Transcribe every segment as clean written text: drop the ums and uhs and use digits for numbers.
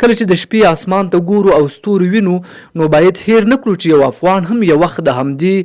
کله چې د شپې اسمان ته ګورو او ستوري وینو نو باید هیر نه کړو چې یو افغان هم یو وخت د همدې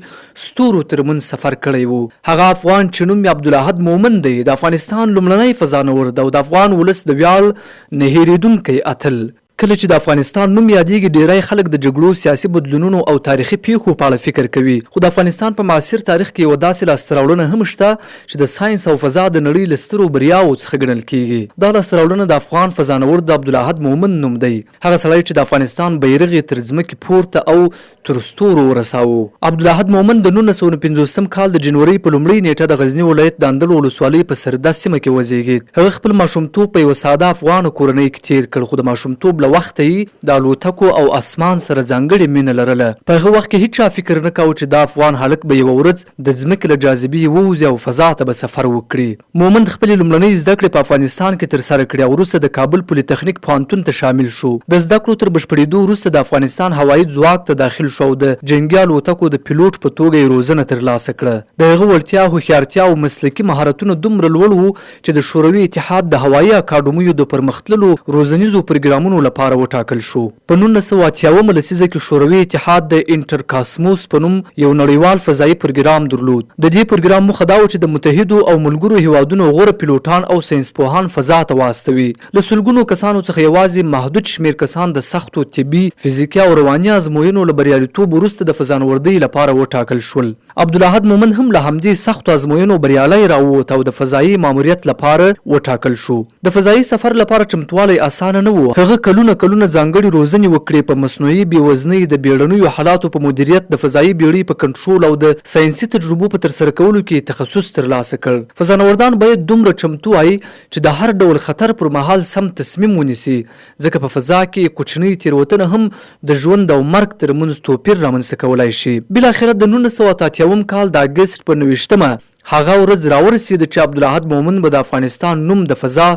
ستورو ترمنځ سفر کړی و. هغه افغان چې نوم یې عبدالاحد مومن دی، د افغانستان لومړنی فضانورد او د افغان ولس د ویاړ نه هیریدونکی اتل. کله چې د افغانستان نوم یادېږي ډیری خلک د جګړو، سیاسي بدلونونو او تاریخي پیښو په اړه فکر کوي، خو د افغانستان په معاصر تاریخ کې یوه داسې لاسته راوړنه هم شته چې د ساینس او فضا د نړۍ له سترو بریاوو څخه ګڼل کیږي. دا لاسته راوړنه د افغان فضانورد د عبدالاحد مومن نوم دی، هغه سړی چې د افغانستان بیرغ یې تر ځمکې پورته او تر ستورو ورساوه. عبدالاحد مومن د 1950 کال د جنورۍ په لومړۍ نیټه د غزني ولایت د اندړ ولسوالۍ په سرده سیمه کې وزیږید. هغه خپل ماشومتوب په یوه ساده افغانو کورنۍ کې تیر کړ، خو د ماشومتوب له وخته یې د الوتکو او اسمان سره ځانګړې مینه لرله. په هغه وخت کې هیچا فکر نه کاوه چې دا افغان هلک به یوه ورځ د ځمکې له جاذبې ووځي او فضا ته به سفر وکړي. مومن خپلې لومړنۍ زده کړې په افغانستان کې ترسره کړې او وروسته د کابل پولي تخنیک پوهنتون ته شامل شو. د زده کړو تر بشپړېدو وروسته د افغانستان هوایي ځواک ته داخل شو او د جنګي الوتکو د پیلوټ په توګه یې روزنه ترلاسه کړه. د هغه وړتیا، هوښیارتیا او مسلکي مهارتونه دومره لوړ وو چې د شوروي اتحاد د هوایي اکاډمیو د پرمختللو روزنیزو پروګرامونو لپاره وټاکل شو. په 1980 لسیزه کې شوروي اتحاد د انټرکاسموس په نوم یو نړیوال فضایي پروګرام درلود. د دې پروګرام موخه دا و چې د متحدو او ملګرو هیوادونو غوره پیلوټان او ساینسپوهان فضا ته واستوي. له سلګونو کسانو څخه یوازې محدود شمیر کسان د سختو طبي، فزیکي او رواني ازموینو له بریالیتوب وروسته د فضانوردۍ لپاره وټاکل شول. عبدالاحد مومن هم له همدې سختو ازموینو بریالی راووت او د فضایي ماموریت لپاره وټاکل شو. د فضایي سفر لپاره چمتوالی اسانه نه و. هغه کلونه ځانګړي روزنې وکړې، په مصنوعي بېوزنۍ، د بیړنیو حالاتو په مدیریت، د فضایي بیړۍ په کنټرول او د ساینسي تجربو په ترسره کولو کې تخصص ترلاسه کړ. فضانوردان باید دومره چمتو وای چې د هر ډول خطر پر مهال سم تصمیم ونیسي، ځکه په فضا کې کوچنۍ تېروتنه هم د ژوند او مرګ ترمنځ توپیر رامنځته کولی شي. بالاخره د 1980 کال د اګست په 29 هغه ورځ راورسېده چې عبدالاحد مومن به د افغانستان نوم د فضا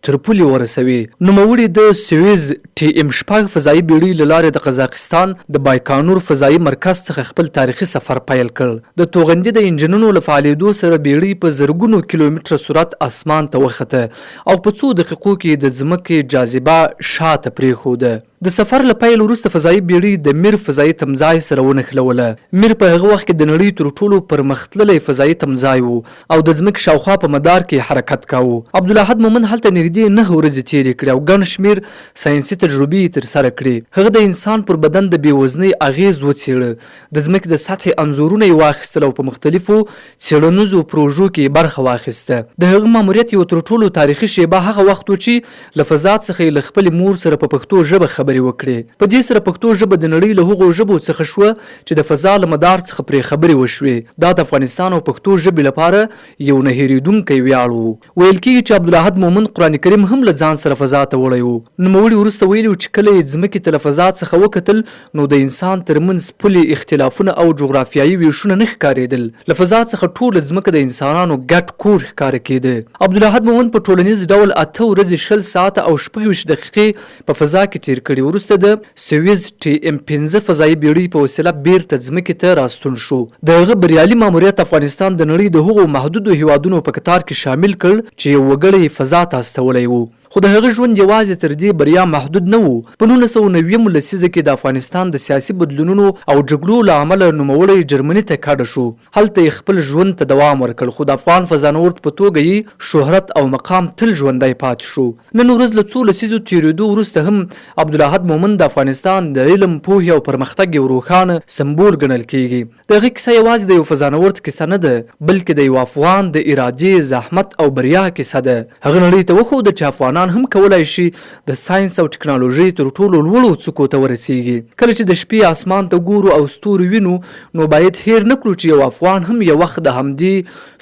تر پولې ورسوي. نوموړي د سویز TM-6 فضایي بیړۍ له لارې د قزاقستان د بایکانور فضایي مرکز څخه خپل تاریخي سفر پیل کړ. د توغندي د انجنونو له فعالېدو سره بیړۍ په زرګونو کیلومتره سرعت اسمان ته وخته او په څو دقیقو کې د ځمکې جاذبه شاته پرېښوده. د سفر له پیل وروسته فضایي بیړۍ د میر فضایي تمځای سره ونښلوله. میر په هغه وخت کې د نړۍ تر ټولو پرمختللی فضایي تمځای و او د ځمکې شاوخوا په مدار کې حرکت کاوه. عبدالاحد مومن هلته نږدې 9 ورځې تېرې کړې او ګڼ شمېر ساینسي تجربې یې ترسره کړې. هغه د انسان پر بدن د بېوزنۍ اغېز وڅېړه، د ځمکې د سطحې انځورونه یې واخیستل او په مختلفو څېړنیزو پروژو کې یې برخه واخیسته. د هغه ماموریت یو تر ټولو تاریخي شیبه هغه وخت و چې له فضا څخه یې له خپلې مور سره په پښتو ژبه خبرې وکړې. په دې سره پښتو ژبه د نړۍ له هغو ژبو څخه شوه چې د فضا له مدار څخه پرې خبرې وشوې. دا د افغانستان او پښتو ژبې لپاره یو نه هېرېدونکی ویاړ و. ویل کېږي چې عبدالاحد مومن قرآن کریم هم له ځان سره فضا ته وړی و. نوموړي وروسته ویلي چې کله یې ځمکې ته له فضا څخه وکتل نو د انسان ترمنځ پولې، اختلافونه او جغرافیایي ویشونه نه ښکارېدل. له فضا څخه ټوله ځمکه د انسانانو ګډ کور ښکاره کېده. عبدالاحد مومن په ټولنیز ډول 8 ورځې 20 ساعته او 26 دقیقې په فضا کې تیر کړي. وروسته د سویز TM-5 فضایي بیړۍ په وسیله بیرته ځمکې ته راستون شو. د هغه بریالي ماموریت افغانستان د نړۍ د هغو محدودو هیوادونو په کتار کې شامل کړ چې یو وګړی فضا ته استولی و. خو د هغه ژوند یوازې تر دې بریا محدود نه و. په 1990 لسیزه کې د افغانستان د سیاسي بدلونونو او جګړو له امله نوموړی جرمني ته کډه شو. هلته یې خپل ژوند ته دوام ورکړ، خو د افغان فضانورد په توګه یې شهرت او مقام تل ژوندی پاتې شو. نن ورځ له څو لسیزو تېرېدو وروسته هم عبدالاحد مومن د افغانستان د علم، پوهې او پرمختګ یو روښانه سمبول ګڼل کېږي. د هغې کیسه یوازې د یو فضانورد کیسه نه ده، بلکې د یو افغان د ارادې، زحمت او بریا کیسه ده. هغه نړۍ ته وښوده چې افغانان هم کولای شي د ساینس او ټکنالوژۍ تر ټولو لوړو څوکو ته ورسیږي. کله چې د شپې اسمان ته ګورو او ستوري وینو نو باید هیر نه کړو چې یو افغان هم یو وخت د همدې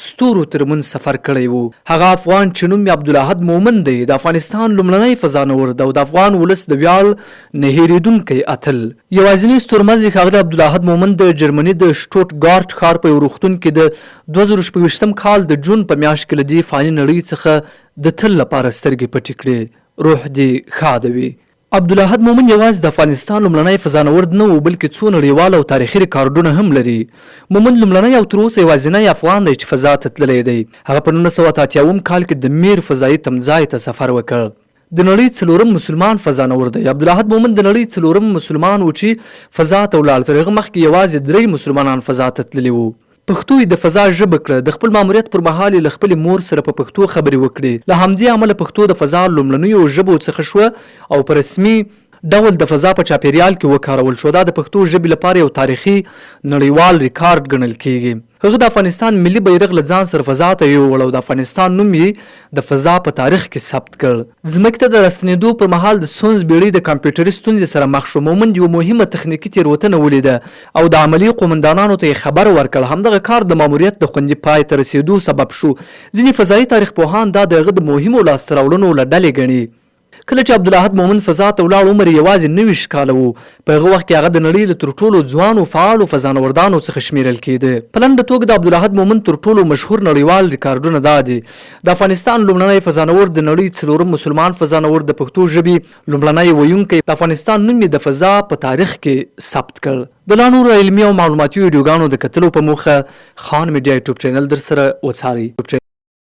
ستورو ترمنځ سفر کړی و. هغه افغان چې نوم یې عبدالاحد مومن دی، د افغانستان لومړنی فضانورد او د افغان ولس د ویاړ نه هیریدونکی اتل. یوازینی ستورمزد ښاغلی عبدالاحد مومن د جرمني د شټوټګارټ ښار په یو روغتون کې د 2024 کال د جون په میاشت کې له دې فاني نړۍ څخه د تل لپاره سترګې پټې کړې. روح دې ښاده وي. عبدالاحد مومن یوازې د افغانستان لومړنی فضانورد نه و، بلکې څو نړیوال او تاریخي ریکارډونه هم لري. مومن لومړنی او تر اوسه یوازینی افغان دی چې فضا ته تللی دی. هغه په 1980 کال کې د میر فضایي تمځای ته سفر وکړ. د نړۍ څلورم مسلمان فضانورد دی. عبدالاحد مومن د نړۍ څلورم مسلمان و چې فضا ته ولاړ. تر هغه مخکې یوازې 3 مسلمانان فضا ته تللي وو. پښتو یې د فضا ژبه کړه. د خپل ماموریت پر مهال یې له خپلې مور سره په پښتو خبرې وکړې. له همدې امله پښتو د فضا لومړنیو ژبو څخه شوه او په رسمي ډول د فضا په چاپیریال کې وکارول شو. دا د پښتو ژبې لپاره یو تاریخي نړیوال ریکارډ ګڼل کیږي. هغه د افغانستان ملي بیرغ له ځان سره فضا ته یووړ او د افغانستان نوم یې د فضا په تاریخ کې ثبت کړ. ځمکې ته د راستنېدو پر مهال د سونز بیړۍ د کمپیوټري ستونزې سره مخ شو. مومند یوه مهمه تخنیکي تېروتنه ولیده او د عملي قومندانانو ته یې خبر ورکړ. همدغه کار د ماموریت د خوندي پای ته رسېدو سبب شو. ځینې فضایي تاریخ پوهان دا د هغه د مهمو لاسته راوړنو له ډلې ګڼي. کله چې عبدالاحد مومن فضا ته ولاړ عمر یوازې 29 کاله و. په هغه وخت کې هغه د نړۍ له تر ټولو ځوانو فعالو فضانوردانو څخه شمیرل کېده. په لنډه توګه د عبدالاحد مومن تر ټولو مشهور نړیوال ریکارډونه دا دي: د افغانستان لومړنی فضانورد، د نړۍ څلورم مسلمان فضانورد، د پښتو ژبې لومړنی ویونکی، د افغانستان نوم یې د فضا په تاریخ کې ثبت کړ. د لا نورو علمي او معلوماتي ویډیوګانو د کتلو په موخه خان میډیا یوټیوب چینل در سره وڅارئ.